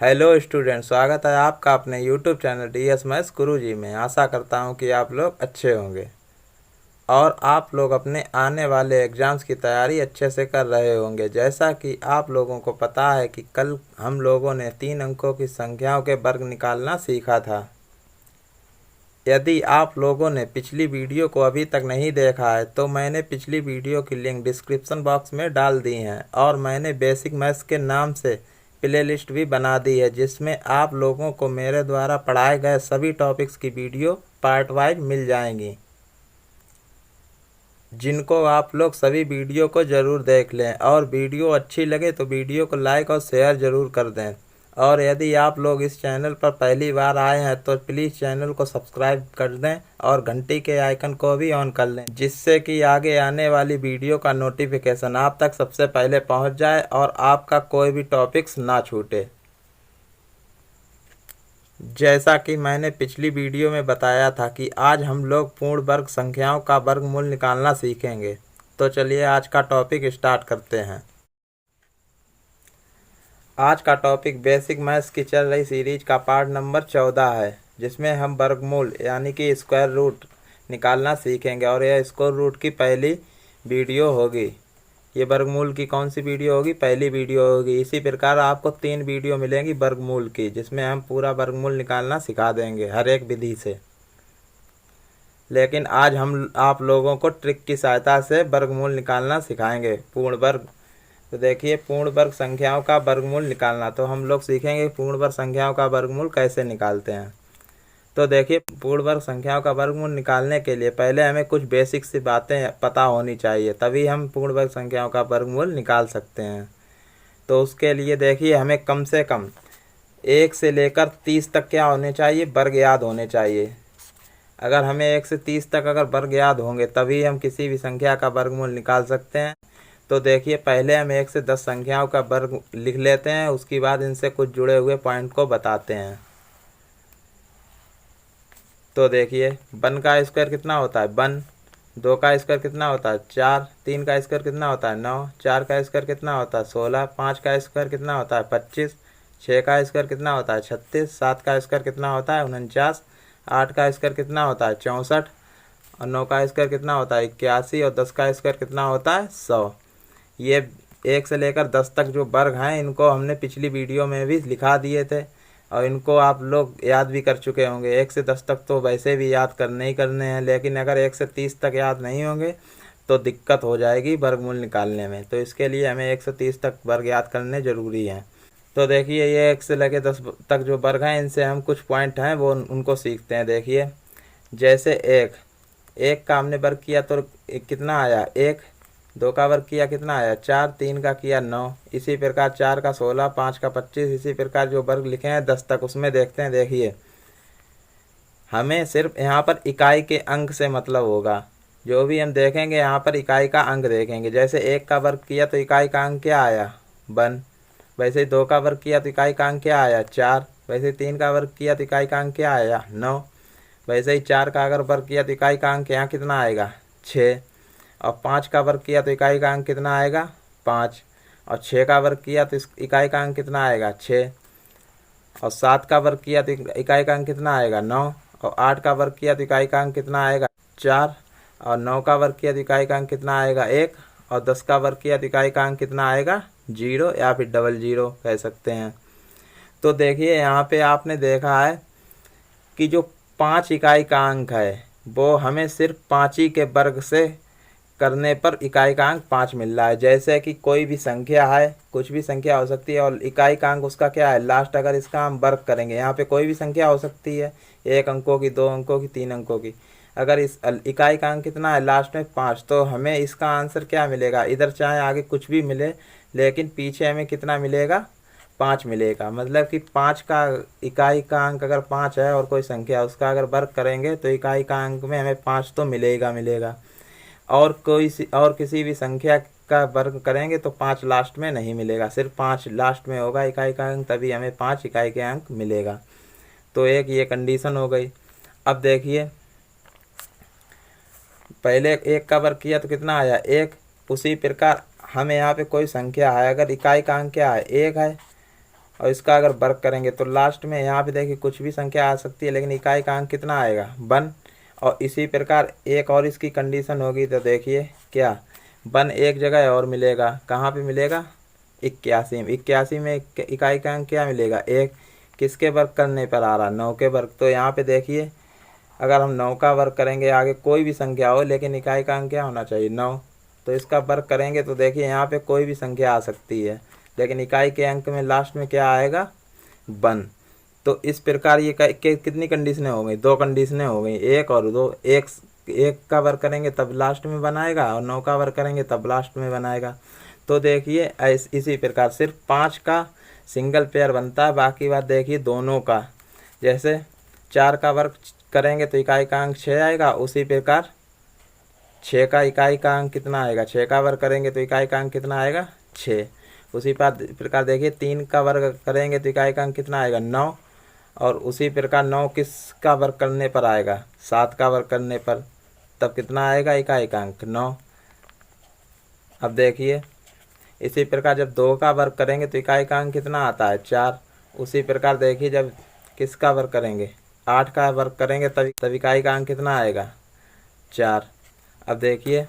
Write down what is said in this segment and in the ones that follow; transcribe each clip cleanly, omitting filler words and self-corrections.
Hello student, स्वागत है आपका अपने यूट्यूब चैनल DS मैथ्स गुरुजी में। आशा करता हूँ कि आप लोग अच्छे होंगे और आप लोग अपने आने वाले एग्ज़ाम्स की तैयारी अच्छे से कर रहे होंगे। जैसा कि आप लोगों को पता है कि कल हम लोगों ने 3 अंकों की संख्याओं के वर्ग निकालना सीखा था। यदि आप लोगों ने पिछली वीडियो को अभी तक नहीं देखा है तो मैंने पिछली वीडियो की लिंक डिस्क्रिप्शन बॉक्स में डाल दी हैं और मैंने बेसिक मैथ्स के नाम से प्लेलिस्ट भी बना दी है, जिसमें आप लोगों को मेरे द्वारा पढ़ाए गए सभी टॉपिक्स की वीडियो पार्ट वाइज मिल जाएंगी, जिनको आप लोग सभी वीडियो को ज़रूर देख लें। और वीडियो अच्छी लगे तो वीडियो को लाइक और शेयर ज़रूर कर दें। और यदि आप लोग इस चैनल पर पहली बार आए हैं तो प्लीज़ चैनल को सब्सक्राइब कर दें और घंटी के आइकन को भी ऑन कर लें, जिससे कि आगे आने वाली वीडियो का नोटिफिकेशन आप तक सबसे पहले पहुंच जाए और आपका कोई भी टॉपिक्स ना छूटे। जैसा कि मैंने पिछली वीडियो में बताया था कि आज हम लोग पूर्ण वर्ग संख्याओं का वर्गमूल निकालना सीखेंगे। तो चलिए आज का टॉपिक स्टार्ट करते हैं। आज का टॉपिक बेसिक मैथ्स की चल रही सीरीज का पार्ट नंबर 14 है, जिसमें हम वर्गमूल यानी कि स्क्वायर रूट निकालना सीखेंगे और यह स्क्वायर रूट की पहली वीडियो होगी। ये वर्गमूल की कौन सी वीडियो होगी? पहली वीडियो होगी। इसी प्रकार आपको 3 वीडियो मिलेंगी वर्गमूल की, जिसमें हम पूरा वर्गमूल निकालना सिखा देंगे हर एक विधि से। लेकिन आज हम आप लोगों को ट्रिक की सहायता से वर्गमूल निकालना सिखाएंगे, पूर्ण वर्ग। तो देखिए, पूर्ण वर्ग संख्याओं का वर्गमूल निकालना, तो हम लोग सीखेंगे पूर्ण वर्ग संख्याओं का वर्गमूल कैसे निकालते हैं। तो देखिए, पूर्ण वर्ग संख्याओं का वर्गमूल निकालने के लिए पहले हमें कुछ बेसिक सी बातें पता होनी चाहिए, तभी हम पूर्ण वर्ग संख्याओं का वर्गमूल निकाल सकते हैं। तो उसके लिए देखिए, हमें कम से कम 1 से लेकर 30 तक क्या होने चाहिए? वर्ग याद होने चाहिए। अगर हमें 1 से 30 तक अगर वर्ग याद होंगे तभी हम किसी भी संख्या का वर्गमूल निकाल सकते हैं। तो देखिए, पहले हम 1 से 10 संख्याओं का वर्ग लिख लेते हैं, उसके बाद इनसे कुछ जुड़े हुए पॉइंट को बताते हैं। तो देखिए, 1 का स्क्वायर कितना होता है? 1। 2 का स्क्वायर कितना होता है? 4। 3 का स्क्वायर कितना होता है? 9। 4 का स्क्वायर कितना होता है? 16। 5 का स्क्वायर कितना होता है? 25। 6 का स्क्वायर कितना होता है? 36। 7 का स्क्वायर कितना होता है? 49। 8 का स्क्वायर कितना होता है? 64। और 9 का स्क्वायर कितना होता है? 81। और 10 का स्क्वायर कितना होता है? 100। ये 1 से लेकर 10 तक जो वर्ग हैं, इनको हमने पिछली वीडियो में भी लिखा दिए थे और इनको आप लोग याद भी कर चुके होंगे। 1 से 10 तक तो वैसे भी याद करने ही करने हैं, लेकिन अगर 1 से 30 तक याद नहीं होंगे तो दिक्कत हो जाएगी वर्गमूल निकालने में। तो इसके लिए हमें 1 से 30 तक वर्ग याद करने ज़रूरी हैं। तो देखिए, ये 1 से लेकर 10 तक जो वर्ग हैं, इनसे हम कुछ पॉइंट हैं वो उनको सीखते हैं। देखिए, जैसे 1 का हमने वर्ग किया तो कितना आया? 1। 2 का वर्ग किया कितना आया? 4। 3 का किया 9। इसी प्रकार 4 का 16। 5 का 25। इसी प्रकार जो वर्ग लिखे हैं 10 तक, उसमें देखते हैं। देखिए, हमें सिर्फ यहाँ पर इकाई के अंक से मतलब होगा। जो भी हम देखेंगे यहाँ पर इकाई का अंक देखेंगे। जैसे 1 का वर्ग किया तो इकाई का अंक क्या आया? 1। वैसे ही 2 का वर्ग किया तो इकाई का अंक क्या आया? 4। वैसे ही 3 का वर्ग किया तो इकाई का अंक क्या आया? 9। वैसे ही 4 का अगर वर्ग किया तो इकाई का अंक यहाँ कितना आएगा? 6। और 5 का वर्ग किया तो इकाई का अंक कितना आएगा? 5। और 6 का वर्ग किया तो इकाई का अंक कितना आएगा? 6। और 7 का वर्ग किया तो इकाई का अंक कितना आएगा? 9। और 8 का वर्ग किया तो इकाई का अंक कितना आएगा? 4। और 9 का वर्ग किया तो इकाई का अंक कितना आएगा? 1। और 10 का वर्ग किया तो इकाई का अंक कितना आएगा? 0 या फिर डबल 0 कह सकते हैं। तो देखिए, यहाँ पे आपने देखा है कि जो 5 इकाई का अंक है वो हमें सिर्फ 5 ही के वर्ग से करने पर इकाई का अंक 5 मिल रहा है। जैसे कि कोई भी संख्या है, कुछ भी संख्या हो सकती है और इकाई का अंक उसका क्या है? लास्ट। अगर इसका हम वर्ग करेंगे, यहाँ पे कोई भी संख्या हो सकती है, 1 अंकों की, 2 अंकों की, 3 अंकों की। अगर इस इकाई का अंक कितना है? लास्ट में 5। तो हमें इसका आंसर क्या मिलेगा? इधर चाहे आगे कुछ भी मिले, लेकिन पीछे हमें कितना मिलेगा? 5 मिलेगा। मतलब कि 5 का इकाई का अंक अगर 5 है और कोई संख्या उसका अगर वर्ग करेंगे तो इकाई का अंक में हमें 5 तो मिलेगा। और किसी भी संख्या का वर्ग करेंगे तो 5 लास्ट में नहीं मिलेगा, सिर्फ 5 लास्ट में होगा इकाई का अंक, तभी हमें 5 इकाई के अंक मिलेगा। तो एक ये कंडीशन हो गई। अब देखिए, पहले 1 का वर्ग किया तो कितना आया? 1। उसी प्रकार हमें यहाँ पे कोई संख्या है, अगर इकाई का अंक क्या है? 1 है, और इसका अगर वर्ग करेंगे तो लास्ट में यहाँ पे देखिए कुछ भी संख्या आ सकती है, लेकिन इकाई का अंक कितना आएगा 1। और इसी प्रकार एक और इसकी कंडीशन होगी, तो देखिए क्या 1 एक जगह और मिलेगा, कहाँ पे मिलेगा 81 में। 81 में इकाई का अंक क्या मिलेगा 1। किसके वर्ग करने पर आ रहा 9 के वर्ग। तो यहाँ पे देखिए अगर हम 9 का वर्ग करेंगे, आगे कोई भी संख्या हो लेकिन इकाई का अंक क्या होना चाहिए 9। तो इसका वर्ग करेंगे तो देखिए यहाँ पे कोई भी संख्या आ सकती है, लेकिन इकाई के अंक में लास्ट में क्या आएगा 1। तो इस प्रकार ये कितनी कंडीशनें हो गई, 2 कंडीशनें हो गई, 1 और 2। एक का वर्ग करेंगे तब लास्ट में बनाएगा, और 9 का वर्ग करेंगे तब लास्ट में बनाएगा। तो देखिए इसी प्रकार सिर्फ 5 का सिंगल पेयर बनता है, बाकी बात देखिए दोनों का। जैसे 4 का वर्ग करेंगे तो इकाई का अंक 6 आएगा, उसी प्रकार 6 का इकाई का अंक कितना आएगा, 6 का वर्ग करेंगे तो इकाई का अंक कितना आएगा 6। उसी प्रकार देखिए 3 का वर्ग करेंगे तो इकाई का अंक कितना आएगा 9। और उसी प्रकार 9 किस का वर्ग करने पर आएगा 7 का वर्ग करने पर, तब कितना आएगा इकाई का अंक 9। अब देखिए इसी प्रकार जब 2 का वर्ग करेंगे तो इकाई का अंक कितना आता है 4। उसी प्रकार देखिए जब किसका वर्ग करेंगे 8 का वर्ग करेंगे तब इकाई का अंक कितना आएगा 4। अब देखिए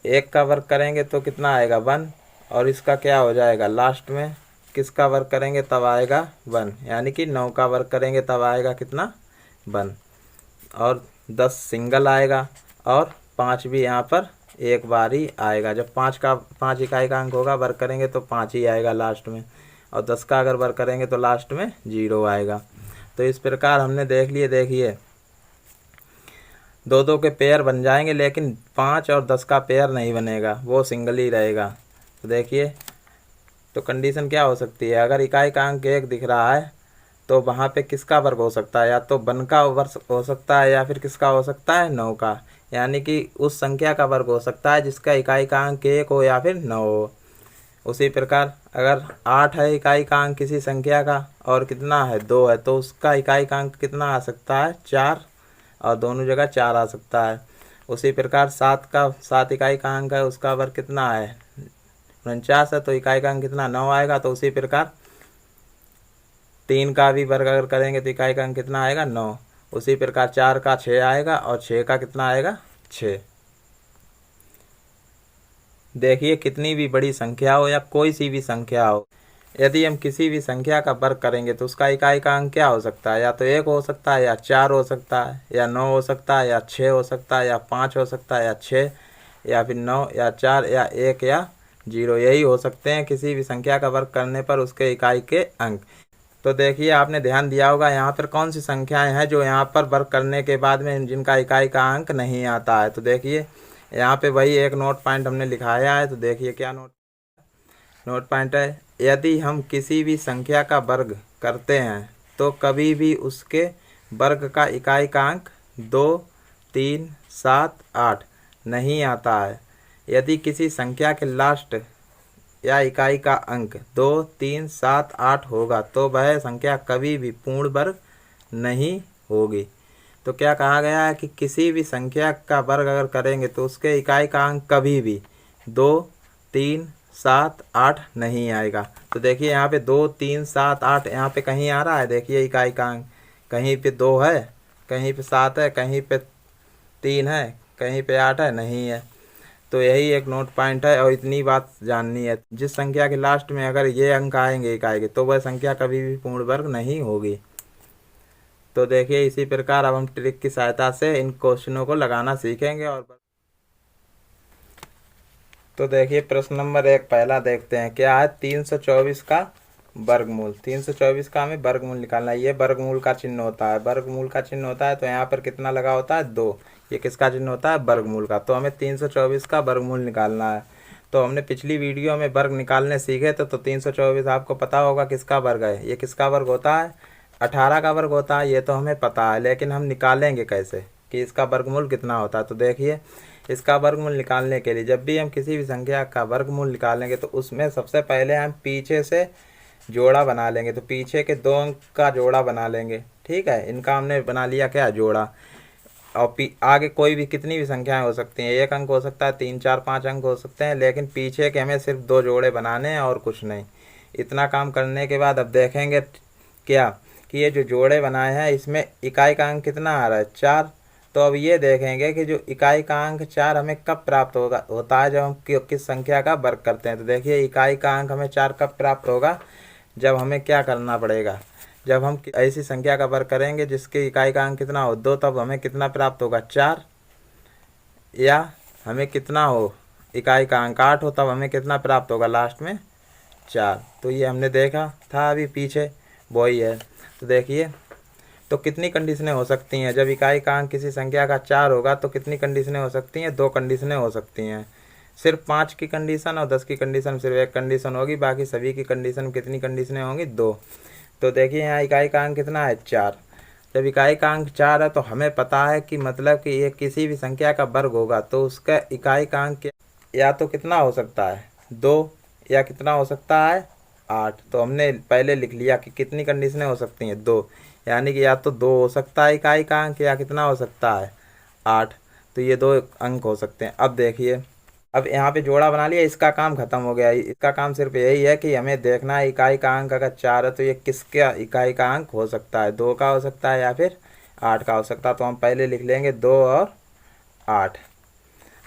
1 का वर्ग करेंगे तो कितना आएगा 1, और इसका क्या हो जाएगा लास्ट में किसका वर्ग करेंगे तब आएगा 1, यानी कि 9 का वर्ग करेंगे तब आएगा कितना 1। और 10 सिंगल आएगा, और 5 भी यहाँ पर एक बार ही आएगा। जब 5 इकाई का अंक होगा वर्ग करेंगे तो 5 ही आएगा लास्ट में, और 10 का अगर वर्ग करेंगे तो लास्ट में 0 आएगा। तो इस प्रकार हमने देख लिए, देखिए 2 के पेयर बन जाएंगे, लेकिन 5 और 10 का पेयर नहीं बनेगा, वो सिंगल ही रहेगा। तो देखिए तो कंडीशन क्या हो सकती है, अगर इकाई का अंक 1 दिख रहा है तो वहाँ पे किसका वर्ग हो सकता है, या तो 1 का वर्ग हो सकता है, या फिर किसका हो सकता है 9 का, यानी कि उस संख्या का वर्ग हो सकता है जिसका इकाई का अंक 1 हो या फिर 9 हो। उसी प्रकार अगर 8 है इकाई का अंक किसी संख्या का, और कितना है 2 है, तो उसका इकाई का अंक कितना आ सकता है 4, और दोनों जगह 4 आ सकता है। उसी प्रकार 7 इकाई का अंक है, उसका वर्ग कितना है 49 है, तो इकाई का अंक कितना 9 आएगा। तो उसी प्रकार 3 का भी वर्ग अगर करेंगे तो इकाई का अंक कितना आएगा 9। उसी प्रकार 4 का 6 आएगा, और 6 का कितना आएगा 6। देखिए कितनी भी बड़ी संख्या हो या कोई सी भी संख्या हो, यदि हम किसी भी संख्या का वर्ग करेंगे तो उसका इकाई का अंक क्या हो सकता है, या तो 1 हो सकता है, या 4 हो सकता है, या 9 हो सकता है, या 6 हो सकता है, या 5 हो सकता है, या 6, या फिर 9, या 4, या 1, या 0, यही हो सकते हैं किसी भी संख्या का वर्ग करने पर उसके इकाई के अंक। तो देखिए आपने ध्यान दिया होगा यहाँ पर कौन सी संख्याएं हैं जो यहाँ पर वर्ग करने के बाद में जिनका इकाई का अंक नहीं आता है। तो देखिए यहाँ पे वही एक नोट पॉइंट हमने लिखाया है। तो देखिए क्या नोट पॉइंट है, यदि हम किसी भी संख्या का वर्ग करते हैं तो कभी भी उसके वर्ग का इकाई का अंक 2, 3, 7, 8 नहीं आता है। यदि किसी संख्या के लास्ट या इकाई का अंक 2, 3, 7, 8 होगा तो वह संख्या कभी भी पूर्ण वर्ग नहीं होगी। तो क्या कहा गया है कि किसी भी संख्या का वर्ग अगर करेंगे तो उसके इकाई का अंक कभी भी 2, 3, 7, 8 नहीं आएगा। तो देखिए यहाँ पे 2, 3, 7, 8 यहाँ पे कहीं आ रहा है, देखिए इकाई का अंक कहीं पे 2 है, कहीं पे 7 है, कहीं पे 3 है, कहीं पे 8 है, नहीं है। तो यही एक नोट पॉइंट है, और इतनी बात जाननी है, जिस संख्या के लास्ट में अगर ये अंक आएंगे इकाई के तो वह संख्या कभी भी पूर्ण वर्ग नहीं होगी। तो देखिए इसी प्रकार अब हम ट्रिक की सहायता से इन क्वेश्चनों को लगाना सीखेंगे। और तो देखिए प्रश्न नंबर 1 पहला देखते हैं, क्या है 324 का वर्गमूल। 324 का हमें वर्गमूल निकालना है। ये वर्गमूल का चिन्ह होता है, वर्गमूल का चिन्ह होता है तो यहाँ पर कितना लगा होता है 2। ये किसका चिन्ह होता है वर्गमूल का। तो हमें 324 का वर्गमूल निकालना है। तो हमने पिछली वीडियो में वर्ग निकालने सीखे थे, तो 324 आपको पता होगा किसका वर्ग है। ये किसका वर्ग होता है 18 का वर्ग होता है, ये तो हमें पता है, लेकिन हम निकालेंगे कैसे कि इसका वर्गमूल कितना होता है। तो देखिए इसका वर्गमूल निकालने के लिए जब भी हम किसी भी संख्या का वर्गमूल निकालेंगे तो उसमें सबसे पहले हम पीछे से जोड़ा बना लेंगे। तो पीछे के 2 अंक का जोड़ा बना लेंगे, ठीक है। इनका हमने बना लिया क्या जोड़ा। और आगे कोई भी कितनी भी संख्याएं हो सकती हैं, 1 अंक हो सकता है, 3, 4, 5 अंक हो सकते हैं, लेकिन पीछे के हमें सिर्फ 2 जोड़े बनाने हैं और कुछ नहीं। इतना काम करने के बाद अब देखेंगे क्या कि ये जो जोड़े बनाए हैं इसमें इकाई का अंक कितना आ रहा है 4। तो अब ये देखेंगे कि जो इकाई का अंक 4 हमें कब प्राप्त होता है, जब हम किस संख्या का वर्ग करते हैं। तो देखिए इकाई का अंक हमें 4 कब प्राप्त होगा, जब हमें क्या करना पड़ेगा, जब हम ऐसी संख्या का वर्ग करेंगे जिसकी इकाई का अंक कितना हो 2, तब हमें कितना प्राप्त होगा 4। या हमें कितना हो इकाई का अंक 8 हो, तब हमें कितना प्राप्त होगा लास्ट में 4। तो ये हमने देखा था अभी पीछे, वही है। तो देखिए तो कितनी कंडीशनें हो सकती हैं, जब इकाई का अंक किसी संख्या का 4 होगा तो कितनी कंडीशनें हो सकती हैं, 2 कंडीशनें हो सकती हैं। सिर्फ 5 की कंडीशन और 10 की कंडीशन सिर्फ एक कंडीशन होगी, बाकी सभी की कंडीशन कितनी कंडीशनें होंगी 2। तो देखिए यहाँ इकाई का अंक कितना है 4। जब इकाई का अंक 4 है तो हमें पता है कि मतलब कि ये किसी भी संख्या का वर्ग होगा तो उसका इकाई का अंक या तो कितना हो सकता है 2 या कितना हो सकता है 8। तो हमने पहले लिख लिया कि कितनी कंडीशनें हो सकती हैं 2, यानी कि या तो 2 हो सकता है इकाई का अंक या कितना हो सकता है 8। तो ये 2 अंक हो सकते हैं। अब देखिए अब यहाँ पे जोड़ा बना लिया, इसका काम खत्म हो गया। इसका काम सिर्फ यही है कि हमें देखना है इकाई का अंक अगर 4 है तो ये किसका इकाई का अंक हो सकता है, 2 का हो सकता है या फिर 8 का हो सकता है। तो हम पहले लिख लेंगे 2 और 8।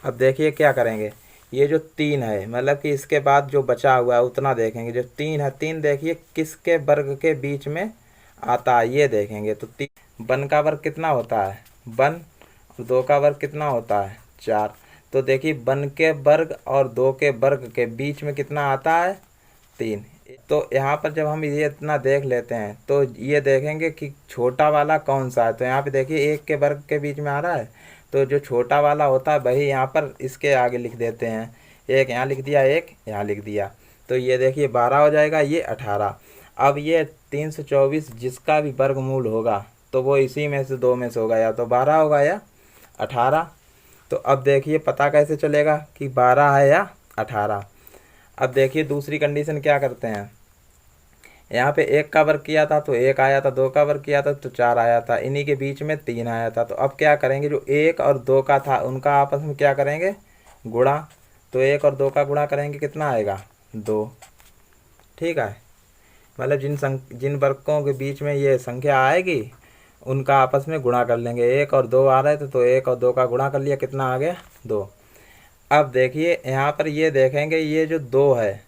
अब देखिए क्या करेंगे, ये जो 3 है मतलब कि इसके बाद जो बचा हुआ है उतना देखेंगे। जो 3 है 3 देखिए किसके वर्ग के बीच में आता है ये देखेंगे। तो 3 1 का वर्ग कितना होता है 1, और 2 का वर्ग कितना होता है 4। तो देखिए 1 के वर्ग और 2 के वर्ग के बीच में कितना आता है 3। तो यहाँ पर जब हम ये इतना देख लेते हैं तो ये देखेंगे कि छोटा वाला कौन सा है। तो यहाँ पे देखिए 1 के वर्ग के बीच में आ रहा है, तो जो छोटा वाला होता है वही यहाँ पर इसके आगे लिख देते हैं। 1 यहाँ लिख दिया, 1 यहाँ लिख दिया, तो ये देखिए 12 हो जाएगा, ये 18। अब ये 324 जिसका भी वर्गमूल होगा तो वो इसी में से 2 में से होगा, या तो 12 होगा या 18। तो अब देखिए पता कैसे चलेगा कि 12 है या 18। अब देखिए दूसरी कंडीशन क्या करते हैं, यहाँ पे 1 का वर्ग किया था तो 1 आया था, 2 का वर्ग किया था तो 4 आया था, इन्हीं के बीच में 3 आया था। तो अब क्या करेंगे, जो 1 और 2 का था उनका आपस में क्या करेंगे गुणा। तो 1 और 2 का गुणा करेंगे कितना आएगा 2। ठीक है, मतलब जिन वर्गों के बीच में ये संख्या आएगी उनका आपस में गुणा कर लेंगे। 1 और 2 आ रहे थे तो 1 और 2 का गुणा कर लिया, कितना आ गया 2। अब देखिए यहाँ पर ये देखेंगे ये जो 2 है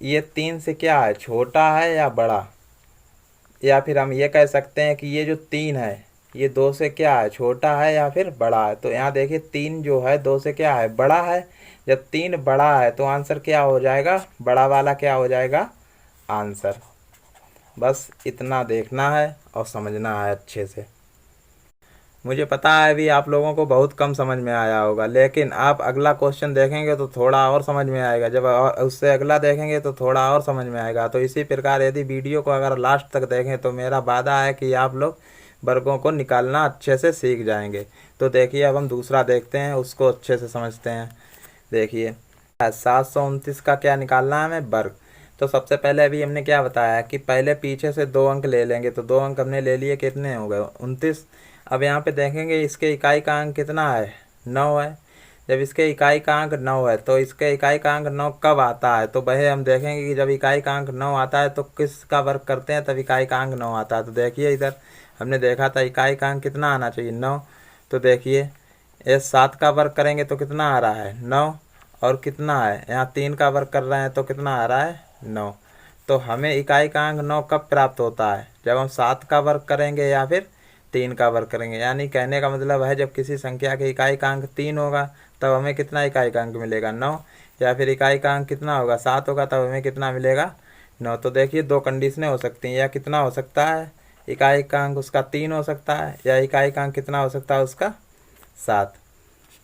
ये 3 से क्या है छोटा है या बड़ा, या फिर हम ये कह सकते हैं कि ये जो 3 है ये 2 से क्या है छोटा है या फिर बड़ा है। तो यहाँ देखिए 3 जो है 2 से क्या है बड़ा है। जब 3 बड़ा है तो आंसर क्या हो जाएगा, बड़ा वाला क्या हो जाएगा आंसर। बस इतना देखना है और समझना है अच्छे से। मुझे पता है अभी आप लोगों को बहुत कम समझ में आया होगा, लेकिन आप अगला क्वेश्चन देखेंगे तो थोड़ा और समझ में आएगा, जब उससे अगला देखेंगे तो थोड़ा और समझ में आएगा। तो इसी प्रकार यदि वीडियो को अगर लास्ट तक देखें तो मेरा वादा है कि आप लोग वर्गों को निकालना अच्छे से सीख जाएंगे। तो देखिए अब हम दूसरा देखते हैं, उसको अच्छे से समझते हैं। देखिए 729 का क्या निकालना है हमें वर्ग। तो सबसे पहले अभी हमने क्या बताया कि पहले पीछे से 2 अंक ले लेंगे। तो 2 अंक हमने ले लिए, कितने हो गए 29। अब यहाँ पे देखेंगे इसके इकाई का अंक कितना है 9 है। जब इसके इकाई का अंक 9 है तो इसके इकाई का अंक 9 कब आता है, तो वह हम देखेंगे कि जब इकाई का अंक 9 आता है तो किसका वर्ग करते हैं तब इकाई का अंक 9 आता है। तो देखिए इधर हमने देखा था इकाई का अंक कितना आना चाहिए 9। तो देखिए ये 7 का वर्ग करेंगे तो कितना आ रहा है 9, और कितना है यहाँ 3 का वर्ग कर रहे हैं तो कितना आ रहा है 9। तो हमें इकाई का अंक 9 कब प्राप्त होता है, जब हम 7 का वर्ग करेंगे या फिर 3 का वर्ग करेंगे। यानी कहने का मतलब है जब किसी संख्या के इकाई का अंक 3 होगा तब हमें कितना इकाई का अंक मिलेगा 9, या फिर इकाई का अंक कितना होगा 7 होगा तब हमें कितना मिलेगा 9। तो देखिए 2 कंडीशनें हो सकती हैं, या कितना हो सकता है इकाई का अंक उसका 3 हो सकता है, या इकाई का अंक कितना हो सकता है उसका 7।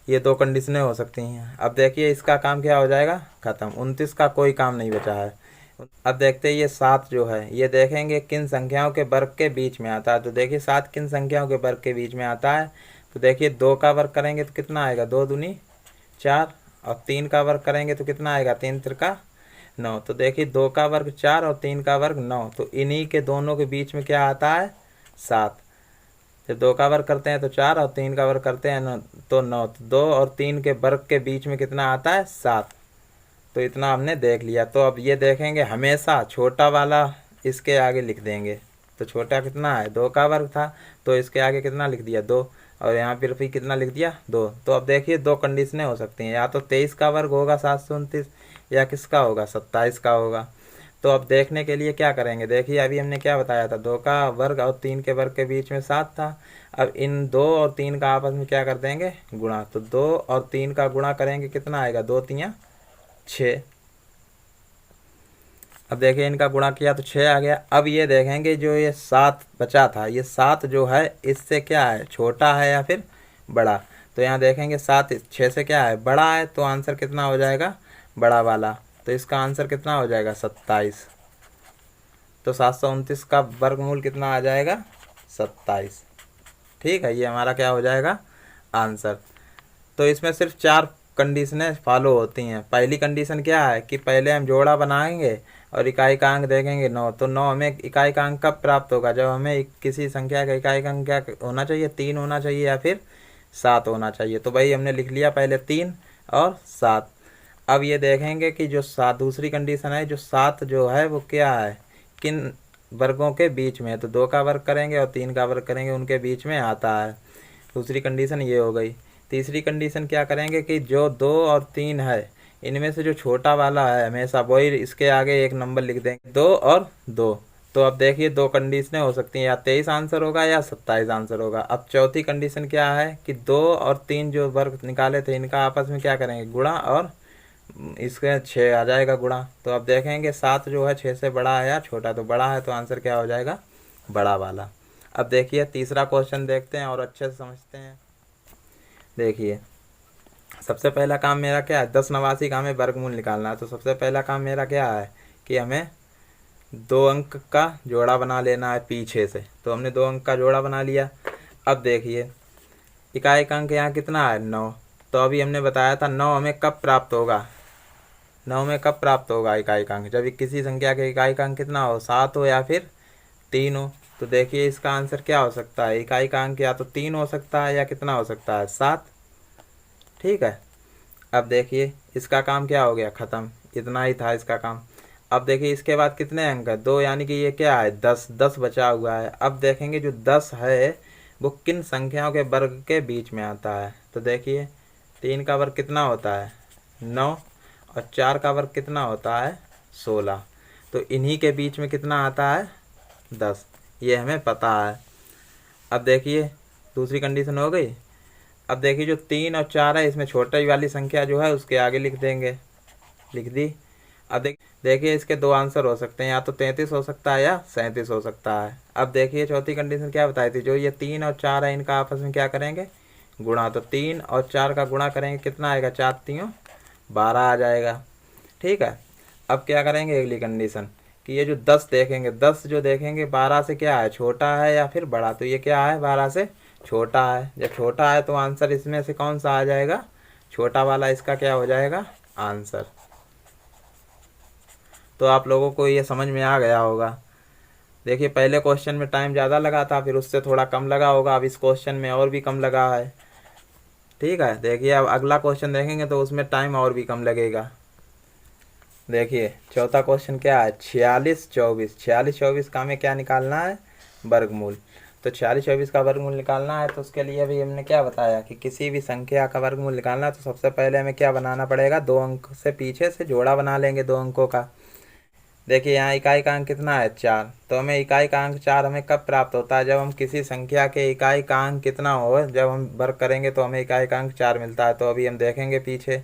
ये 2 कंडीशनें हो सकती हैं। अब देखिए इसका काम क्या हो जाएगा ख़त्म, 29 का कोई काम नहीं बचा है। अब देखते हैं ये 7 जो है ये देखेंगे किन संख्याओं के वर्ग के बीच में आता है। तो देखिए 7 किन संख्याओं के वर्ग के बीच में आता है। तो देखिए 2 का वर्ग करेंगे तो कितना आएगा 2 दूनी 4, और 3 का वर्ग करेंगे तो कितना आएगा 3 त्रिका 9। तो देखिए 2 का वर्ग 4 और 3 का वर्ग 9, तो इन्हीं के दोनों के बीच में क्या आता है 7। जब 2 का वर्ग करते हैं तो 4 और 3 का वर्ग करते हैं तो 9, तो 2 और 3 के वर्ग के बीच में कितना आता है 7। तो इतना हमने देख लिया। तो अब ये देखेंगे हमेशा छोटा वाला इसके आगे लिख देंगे। तो छोटा कितना है, 2 का वर्ग था, तो इसके आगे कितना लिख दिया, 2, और यहाँ पर फिर कितना लिख दिया, 2। तो अब देखिए 2 कंडीशनें हो सकती हैं, या तो 23 का वर्ग होगा 729, या किसका होगा, 27 का होगा। तो अब देखने के लिए क्या करेंगे, देखिए अभी हमने क्या बताया था, 2 का वर्ग और 3 के वर्ग के बीच में 7 था। अब इन 2 और 3 का आपस में क्या कर देंगे, गुणा। तो 2 और 3 का गुणा करेंगे, कितना आएगा, 2 3 6। अब देखिए इनका गुणा किया तो 6 आ गया। अब ये देखेंगे जो ये 7 बचा था, ये 7 जो है इससे क्या है, छोटा है या फिर बड़ा। तो यहाँ देखेंगे 7 6 से क्या है, बड़ा है, तो आंसर कितना हो जाएगा, बड़ा वाला। तो इसका आंसर कितना हो जाएगा, 27। तो 729 का वर्गमूल कितना आ जाएगा, 27। ठीक है, ये हमारा क्या हो जाएगा, आंसर। तो इसमें सिर्फ 4 कंडीशनें फॉलो होती हैं। पहली कंडीशन क्या है कि पहले हम जोड़ा बनाएंगे और इकाई का अंक देखेंगे 9। तो 9 हमें इकाई का अंक कब प्राप्त होगा, जब हमें किसी संख्या का इकाई का अंक क्या होना चाहिए, 3 होना चाहिए या फिर 7 होना चाहिए। तो भाई हमने लिख लिया पहले 3 और 7। अब ये देखेंगे कि जो 7 दूसरी कंडीशन है, जो 7 जो है वो क्या है, किन वर्गों के बीच में है। तो 2 का वर्ग करेंगे और 3 का वर्ग करेंगे, उनके बीच में आता है। दूसरी कंडीशन ये हो गई। तीसरी कंडीशन क्या करेंगे कि जो 2 और 3 है, इनमें से जो छोटा वाला है हमेशा वही इसके आगे एक नंबर लिख देंगे, 2 और 2। तो अब देखिए 2 कंडीशनें हो सकती हैं, या 23 आंसर होगा या 27 आंसर होगा। अब चौथी कंडीशन क्या है कि 2 और 3 जो वर्ग निकाले थे, इनका आपस में क्या करेंगे, गुणा, और इसके 6 आ जाएगा गुणा। तो अब देखेंगे 7 जो है 6 से बड़ा है या छोटा, तो बड़ा है, तो आंसर क्या हो जाएगा, बड़ा वाला। अब देखिए तीसरा क्वेश्चन देखते हैं और अच्छे से समझते हैं। देखिए सबसे पहला काम मेरा क्या है, 1089 का हमें वर्गमूल निकालना है। तो सबसे पहला काम मेरा क्या है कि हमें 2 अंक का जोड़ा बना लेना है पीछे से। तो हमने 2 अंक का जोड़ा बना लिया। अब देखिए इकाई का अंक यहाँ कितना है, 9। तो अभी हमने बताया था 9 हमें कब प्राप्त होगा, 9 में कब प्राप्त होगा इकाई का अंक, जब किसी संख्या के इकाई का अंक कितना हो, 7 हो या फिर 3 हो। तो देखिए इसका आंसर क्या हो सकता है, इकाई का अंक या तो 3 हो सकता है या कितना हो सकता है, 7। ठीक है, अब देखिए इसका काम क्या हो गया, ख़त्म, इतना ही था इसका काम। अब देखिए इसके बाद कितने अंक है, 2, यानी कि ये क्या है, 10, 10 बचा हुआ है। अब देखेंगे जो 10 है वो किन संख्याओं के वर्ग के बीच में आता है। तो देखिए 3 का वर्ग कितना होता है, 9, और 4 का वर्ग कितना होता है, 16। तो इन्हीं के बीच में कितना आता है, 10, ये हमें पता है। अब देखिए दूसरी कंडीशन हो गई। अब देखिए जो 3 और 4 है, इसमें छोटी वाली संख्या जो है उसके आगे लिख देंगे, लिख दी। अब देखिए इसके 2 आंसर हो सकते हैं, या तो 33 हो सकता है या 37 हो सकता है। अब देखिए चौथी कंडीशन क्या बताई थी, जो ये 3 और 4 है इनका आपस में क्या करेंगे, गुणा। तो 3 और 4 का गुणा करेंगे, कितना आएगा, 4 3 12 आ जाएगा। ठीक है, अब क्या करेंगे अगली कंडीशन कि ये जो 10 देखेंगे, 10 जो देखेंगे 12 से क्या है, छोटा है या फिर बड़ा। तो ये क्या है, 12 से छोटा है। जब छोटा है तो आंसर इसमें से कौन सा आ जाएगा, छोटा वाला, इसका क्या हो जाएगा, आंसर। तो आप लोगों को ये समझ में आ गया होगा। देखिए पहले क्वेश्चन में टाइम ज़्यादा लगा था, फिर उससे थोड़ा कम लगा होगा, अब इस क्वेश्चन में और भी कम लगा है। ठीक है, देखिए अब अगला क्वेश्चन देखेंगे तो उसमें टाइम और भी कम लगेगा। देखिए चौथा क्वेश्चन क्या है, 46 24। 46 24 का हमें क्या निकालना है, वर्गमूल। तो 46 24 का वर्गमूल निकालना है, तो उसके लिए भी हमने क्या बताया कि किसी भी संख्या का वर्गमूल निकालना है तो सबसे पहले हमें क्या बनाना पड़ेगा, 2 अंक से पीछे से जोड़ा बना लेंगे 2 अंकों का। देखिए यहाँ इकाई का अंक कितना है, 4। तो हमें इकाई का अंक 4 हमें कब प्राप्त होता है, जब हम किसी संख्या के इकाई का अंक कितना हो, जब हम वर्ग करेंगे तो हमें इकाई का अंक 4 मिलता है। तो अभी हम देखेंगे पीछे।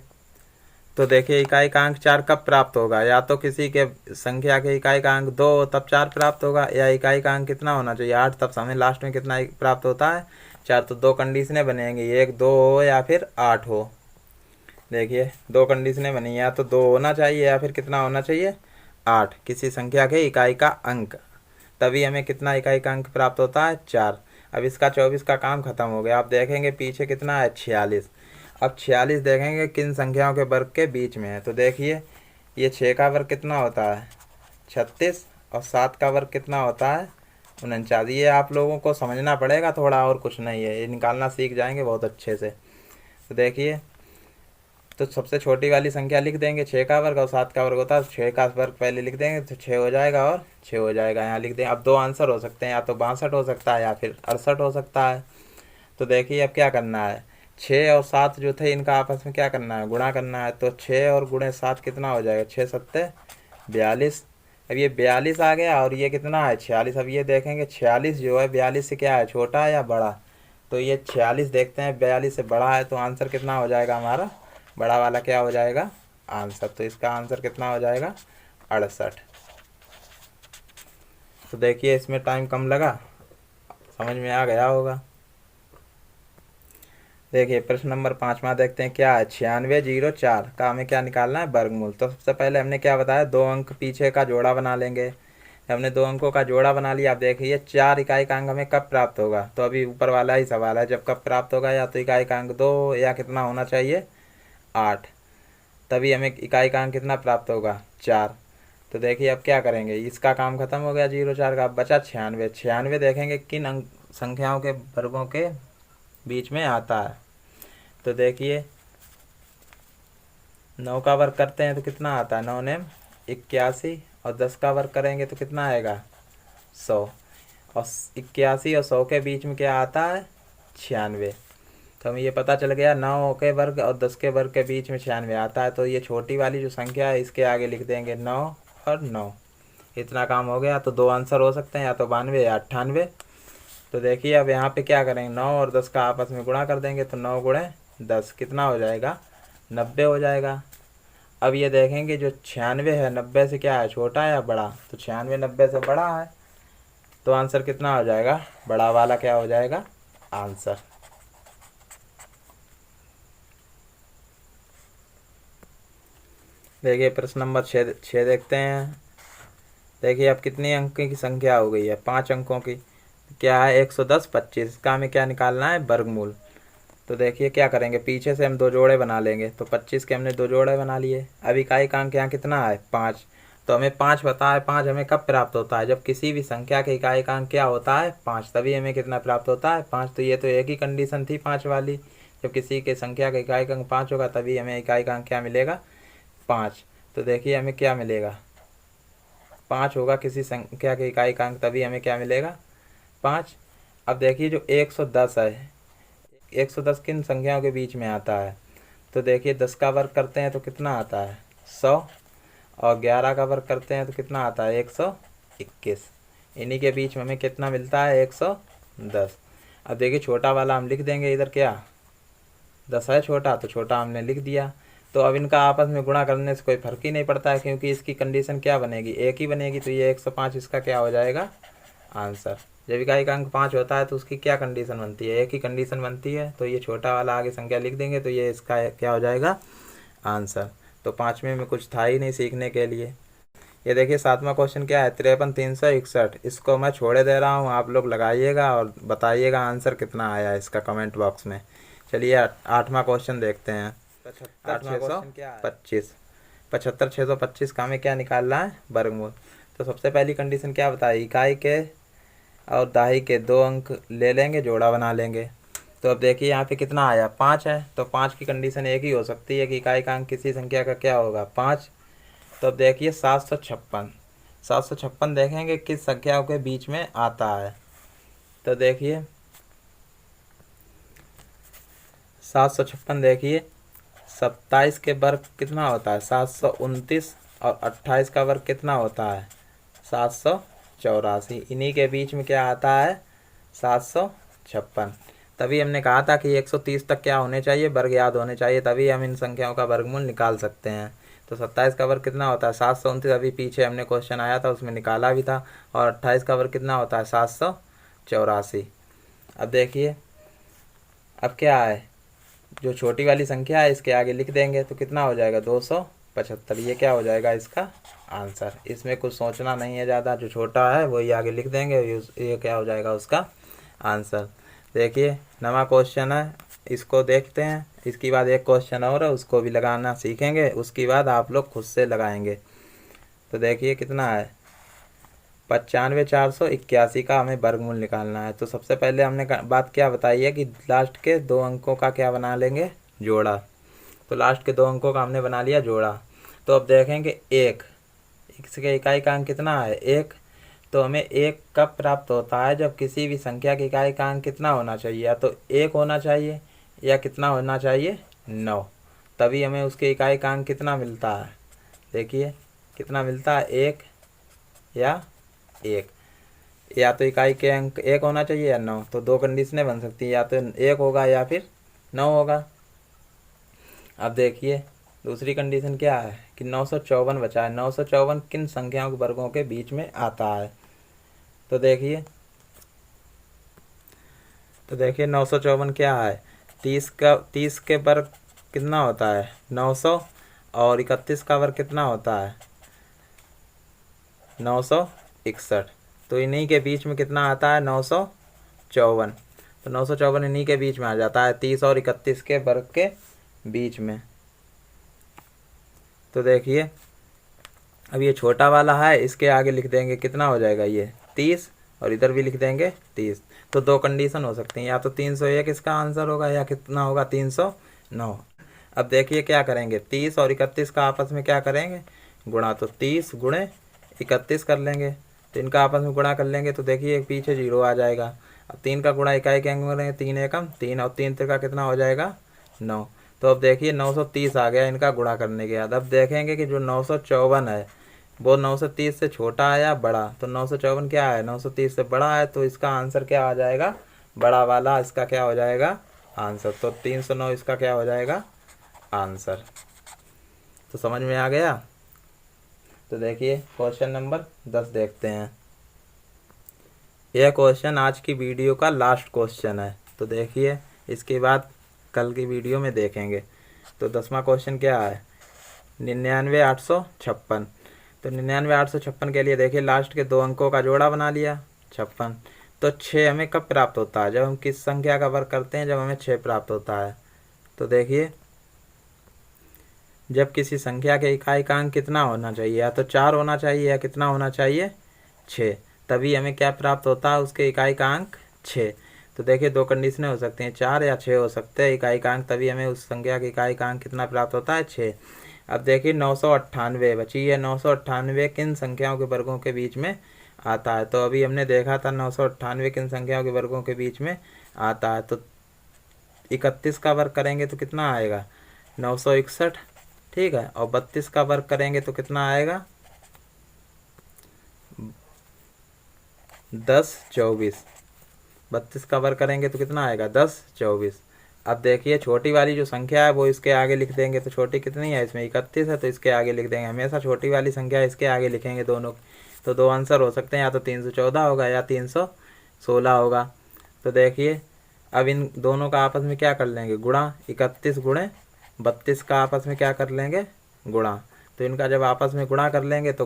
तो देखिए इकाई का अंक 4 कब प्राप्त होगा, या तो किसी के संख्या के इकाई का अंक 2 तब 4 प्राप्त होगा, या इकाई का अंक कितना होना चाहिए, 8, तब हमें लास्ट में कितना प्राप्त होता है, 4। तो 2 कंडीशनें बनेंगी, एक 2 हो या फिर 8 हो। देखिए 2 कंडीशनें बनी, या तो 2 होना चाहिए या फिर कितना होना चाहिए, 8, किसी संख्या के इकाई का अंक, तभी हमें कितना इकाई का अंक प्राप्त होता है, 4। अब इसका 24 का काम खत्म हो गया। आप देखेंगे पीछे कितना है, 46। अब 46 देखेंगे किन संख्याओं के वर्ग के बीच में है। तो देखिए ये 6 का वर्ग कितना होता है, 36, और 7 का वर्ग कितना होता है, 49। ये आप लोगों को समझना पड़ेगा थोड़ा, और कुछ नहीं है, ये निकालना सीख जाएंगे बहुत अच्छे से। तो देखिए तो सबसे छोटी वाली संख्या लिख देंगे 6 का वर्ग, और 7 का वर्ग होता है 6 का वर्ग पहले लिख देंगे तो 6 हो जाएगा और 6 हो जाएगा, यहाँ लिख देंगे। अब दो आंसर हो सकते हैं, या तो 62 हो सकता है या फिर 68 हो सकता है। तो देखिए अब क्या करना है, 6 और 7 जो थे इनका आपस में क्या करना है, गुणा करना है। तो 6 और गुणे 7 कितना हो जाएगा, 6 सत्ते 42। अब ये 42 आ गया और ये कितना है 46। अब ये देखेंगे 46 जो है 42 से क्या है, छोटा है या बड़ा। तो ये 46 देखते हैं 42 से बड़ा है, तो आंसर कितना हो जाएगा हमारा, बड़ा वाला क्या हो जाएगा आंसर। तो इसका आंसर कितना हो जाएगा 68। तो देखिए इसमें टाइम कम लगा, समझ में आ गया होगा। देखिए प्रश्न नंबर 5वां देखते हैं क्या है, 9604 का हमें क्या निकालना है, वर्गमूल। तो सबसे पहले हमने क्या बताया, 2 अंक पीछे का जोड़ा बना लेंगे। हमने 2 अंकों का जोड़ा बना लिया। अब देखिए 4 इकाई का अंक हमें कब प्राप्त होगा, तो अभी ऊपर वाला ही सवाल है, जब कब प्राप्त होगा, या तो इकाई का अंक 2 या कितना होना चाहिए 8, तभी हमें इकाई का अंक कितना प्राप्त होगा 4। तो देखिए अब क्या करेंगे, इसका काम खत्म हो गया 04 का। अब बचा 96। 96 देखेंगे किन अंक संख्याओं के वर्गों के बीच में आता है। तो देखिए 9 का वर्ग करते हैं तो कितना आता है, 9 नेम 81, और 10 का वर्ग करेंगे तो कितना आएगा 100, और 81 और 100 के बीच में क्या आता है 96। तो हमें ये पता चल गया 9 के वर्ग और 10 के वर्ग के बीच में 96 आता है। तो ये छोटी वाली जो संख्या है इसके आगे लिख देंगे 9 और 9। इतना काम हो गया। तो दो आंसर हो सकते हैं, या तो 92 या 98। तो देखिए अब यहाँ पे क्या करेंगे, 9 और 10 का आपस में गुणा कर देंगे। तो 9 गुणे 10 कितना हो जाएगा 90 हो जाएगा। अब ये देखेंगे जो 96 है 90 से क्या है, छोटा है या बड़ा। तो 96 90 से बड़ा है, तो आंसर कितना हो जाएगा, बड़ा वाला क्या हो जाएगा आंसर। देखिए प्रश्न नंबर 6 देखते हैं। देखिए अब कितनी अंक की संख्या हो गई है, 5 अंकों की। क्या है 110 25 का हमें क्या निकालना है, वर्गमूल। तो देखिए क्या करेंगे, पीछे से हम 2 जोड़े बना लेंगे। तो 25 के हमने 2 जोड़े बना लिए। अब इकाई का अंक यहाँ कितना है 5। तो हमें 5 पता है, 5 हमें कब प्राप्त होता है, जब किसी भी संख्या के इकाई का अंक क्या होता है 5, तभी हमें कितना प्राप्त होता है 5। तो ये तो एक ही कंडीशन थी 5 वाली, जब किसी के संख्या का इकाई का अंक 5 होगा तभी हमें इकाई का अंक क्या मिलेगा 5। तो देखिए हमें क्या मिलेगा 5 होगा किसी संख्या के इकाई का अंक, तभी हमें क्या मिलेगा 5। अब देखिए जो 110 है, 110 किन संख्याओं के बीच में आता है। तो देखिए 10 का वर्ग करते हैं तो कितना आता है 100, और 11 का वर्ग करते हैं तो कितना आता है 121। इन्हीं के बीच में हमें कितना मिलता है 110। अब देखिए छोटा वाला हम लिख देंगे इधर, क्या 10 है छोटा, तो छोटा हमने लिख दिया। तो अब इनका आपस में गुणा करने से कोई फर्क ही नहीं पड़ता है, क्योंकि इसकी कंडीशन क्या बनेगी, एक ही बनेगी। तो ये 105 इसका क्या हो जाएगा आंसर। जब इकाई का अंक 5 होता है तो उसकी क्या कंडीशन बनती है, एक ही कंडीशन बनती है। तो ये छोटा वाला आगे संख्या लिख देंगे, तो ये इसका क्या हो जाएगा आंसर। तो 5वें में कुछ था ही नहीं सीखने के लिए। ये देखिए 7वां क्वेश्चन क्या है, 53 361। इसको मैं छोड़े दे रहा हूँ, आप लोग लगाइएगा और बताइएगा आंसर कितना आया इसका कमेंट बॉक्स में। चलिए 8वां क्वेश्चन देखते हैं। 75 625 का हमें क्या निकालना है वर्गमूल। तो सबसे पहली कंडीशन क्या बताई, इकाई के और दहाई के 2 अंक ले लेंगे, जोड़ा बना लेंगे। तो अब देखिए यहाँ पे कितना आया 5 है। तो 5 की कंडीशन एक ही हो सकती है कि इकाई का अंक किसी संख्या का क्या होगा 5। तो अब देखिए 756 देखेंगे किस संख्याओं के बीच में आता है। तो देखिए 756 देखिए 27 के वर्ग कितना होता है 729, और 28 का वर्ग कितना होता है 784। इन्हीं के बीच में क्या आता है 756। तभी हमने कहा था कि 130 तक क्या होने चाहिए, वर्ग याद होने चाहिए, तभी हम इन संख्याओं का वर्गमूल निकाल सकते हैं। तो 27 का वर्ग कितना होता है 729, अभी पीछे हमने क्वेश्चन आया था उसमें निकाला भी था। और 28 का वर्ग कितना होता है 784। अब देखिए अब क्या है, जो छोटी वाली संख्या है इसके आगे लिख देंगे तो कितना हो जाएगा 275। ये क्या हो जाएगा इसका आंसर। इसमें कुछ सोचना नहीं है ज़्यादा, जो छोटा है वही आगे लिख देंगे, ये क्या हो जाएगा उसका आंसर। देखिए 9वां क्वेश्चन है, इसको देखते हैं। इसके बाद एक क्वेश्चन और है, उसको भी लगाना सीखेंगे, उसके बाद आप लोग खुद से लगाएंगे। तो देखिए कितना है 95 481 का हमें वर्गमूल निकालना है। तो सबसे पहले हमने बात क्या बताई है कि लास्ट के 2 अंकों का क्या बना लेंगे जोड़ा। तो लास्ट के 2 अंकों का हमने बना लिया जोड़ा। तो अब देखेंगे 1, इसके इकाई का अंक कितना है 1। तो हमें 1 कब प्राप्त होता है, जब किसी भी संख्या की इकाई का अंक कितना होना चाहिए, या तो 1 होना चाहिए या कितना होना चाहिए 9, तभी हमें उसके इकाई का अंक कितना मिलता है। देखिए कितना मिलता है 1 या 1, या तो इकाई के अंक 1 होना चाहिए या 9। तो 2 कंडीशनें बन सकती हैं, या तो 1 होगा या फिर 9 होगा। अब देखिए दूसरी कंडीशन क्या है कि 954 बचा है। 954 किन संख्याओं के वर्गों के बीच में आता है। तो देखिए 954 क्या है, 30 के वर्ग कितना होता है 900, और 31 का वर्ग कितना होता है 961। तो इन्हीं के बीच में कितना आता है 954। तो 954 इन्हीं के बीच में आ जाता है, 30 और 31 के वर्ग के बीच में। तो देखिए अब ये छोटा वाला है, इसके आगे लिख देंगे कितना हो जाएगा ये 30, और इधर भी लिख देंगे 30। तो 2 कंडीशन हो सकती हैं, या तो 301 इसका आंसर होगा या कितना होगा 309। अब देखिए क्या करेंगे, 30 और 31 का आपस में क्या करेंगे गुणा। तो 30 गुणे 31 कर लेंगे, तो इनका आपस में गुणा कर लेंगे। तो देखिए पीछे 0 आ जाएगा। अब 3 का गुणा इकाई के अंक में करेंगे, 3 एकम 3, और 3 का कितना हो जाएगा 9। तो अब देखिए 930 आ गया इनका गुणा करने के बाद। अब देखेंगे कि जो 954 है वो 930 से छोटा है या बड़ा। तो 954 क्या है 930 से बड़ा है, तो इसका आंसर क्या आ जाएगा बड़ा वाला, इसका क्या हो जाएगा आंसर। तो 309 इसका क्या हो जाएगा आंसर। तो समझ में आ गया। तो देखिए क्वेश्चन नंबर 10 देखते हैं। यह क्वेश्चन आज की वीडियो का लास्ट क्वेश्चन है। तो देखिए इसके बाद कल की वीडियो में देखेंगे। तो 10वां क्वेश्चन क्या है 99,856। तो 99,856 के लिए देखिए लास्ट के 2 अंकों का जोड़ा बना लिया 56। तो 6 हमें कब प्राप्त होता है, जब हम किस संख्या का वर्ग करते हैं, जब हमें 6 प्राप्त होता है। तो देखिए जब किसी संख्या के इकाई का अंक कितना होना चाहिए, या तो 4 होना चाहिए या कितना होना चाहिए 6, तभी हमें क्या प्राप्त होता है उसके इकाई का अंक 6। तो देखिए 2 कंडीशनें हो सकती हैं, 4 या 6 हो सकते हैं इकाई का अंक, तभी हमें उस संख्या की इकाई का अंक कितना प्राप्त होता है 6। अब देखिए 998 बची है। 998 किन संख्याओं के वर्गों के बीच में आता है। तो अभी हमने देखा था 998 किन संख्याओं के वर्गों के बीच में आता है। तो 31 का वर्ग करेंगे तो कितना आएगा 961, ठीक है। और 32 का वर्ग करेंगे तो कितना आएगा 1024। 32 का वर्ग करेंगे तो कितना आएगा 1024। अब देखिए छोटी वाली जो संख्या है वो इसके आगे लिख देंगे। तो छोटी कितनी है इसमें 31 है, तो इसके आगे लिख देंगे। हमेशा छोटी वाली संख्या इसके आगे लिखेंगे दोनों। तो 2 आंसर हो सकते हैं, या तो 314 होगा या 316 होगा। तो देखिए अब इन दोनों का आपस में क्या कर लेंगे गुणा, 31 गुणे 32 का आपस में क्या कर लेंगे गुणा। तो इनका जब आपस में गुणा कर लेंगे तो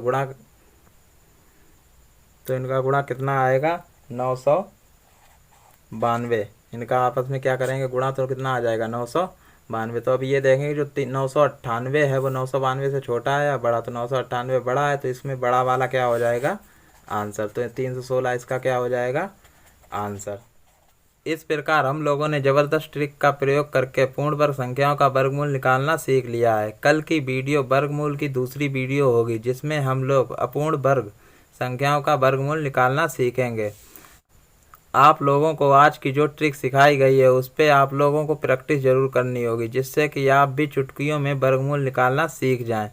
इनका गुणा कितना आएगा 992। इनका आपस में क्या करेंगे गुणा, तो कितना आ जाएगा 992। तो अब ये देखेंगे जो 998 है वो 992 से छोटा है या बड़ा। तो 998 बड़ा है, तो इसमें बड़ा वाला क्या हो जाएगा आंसर। तो 316 इसका क्या हो जाएगा आंसर। इस प्रकार हम लोगों ने ज़बरदस्त ट्रिक का प्रयोग करके पूर्ण वर्ग संख्याओं का वर्गमूल निकालना सीख लिया है। कल की वीडियो वर्गमूल की दूसरी वीडियो होगी, जिसमें हम लोग अपूर्ण वर्ग संख्याओं का वर्गमूल निकालना सीखेंगे। आप लोगों को आज की जो ट्रिक सिखाई गई है उस पर आप लोगों को प्रैक्टिस जरूर करनी होगी, जिससे कि आप भी चुटकियों में वर्गमूल निकालना सीख जाएं।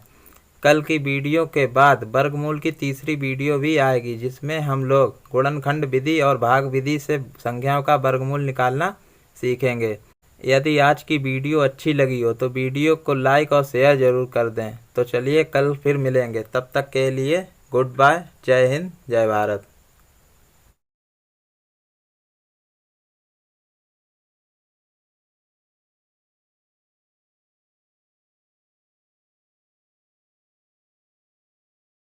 कल की वीडियो के बाद वर्गमूल की तीसरी वीडियो भी आएगी, जिसमें हम लोग गुणनखंड विधि और भाग विधि से संख्याओं का वर्गमूल निकालना सीखेंगे। यदि आज की वीडियो अच्छी लगी हो तो वीडियो को लाइक और शेयर जरूर कर दें। तो चलिए कल फिर मिलेंगे, तब तक के लिए गुड बाय, जय हिंद, जय भारत।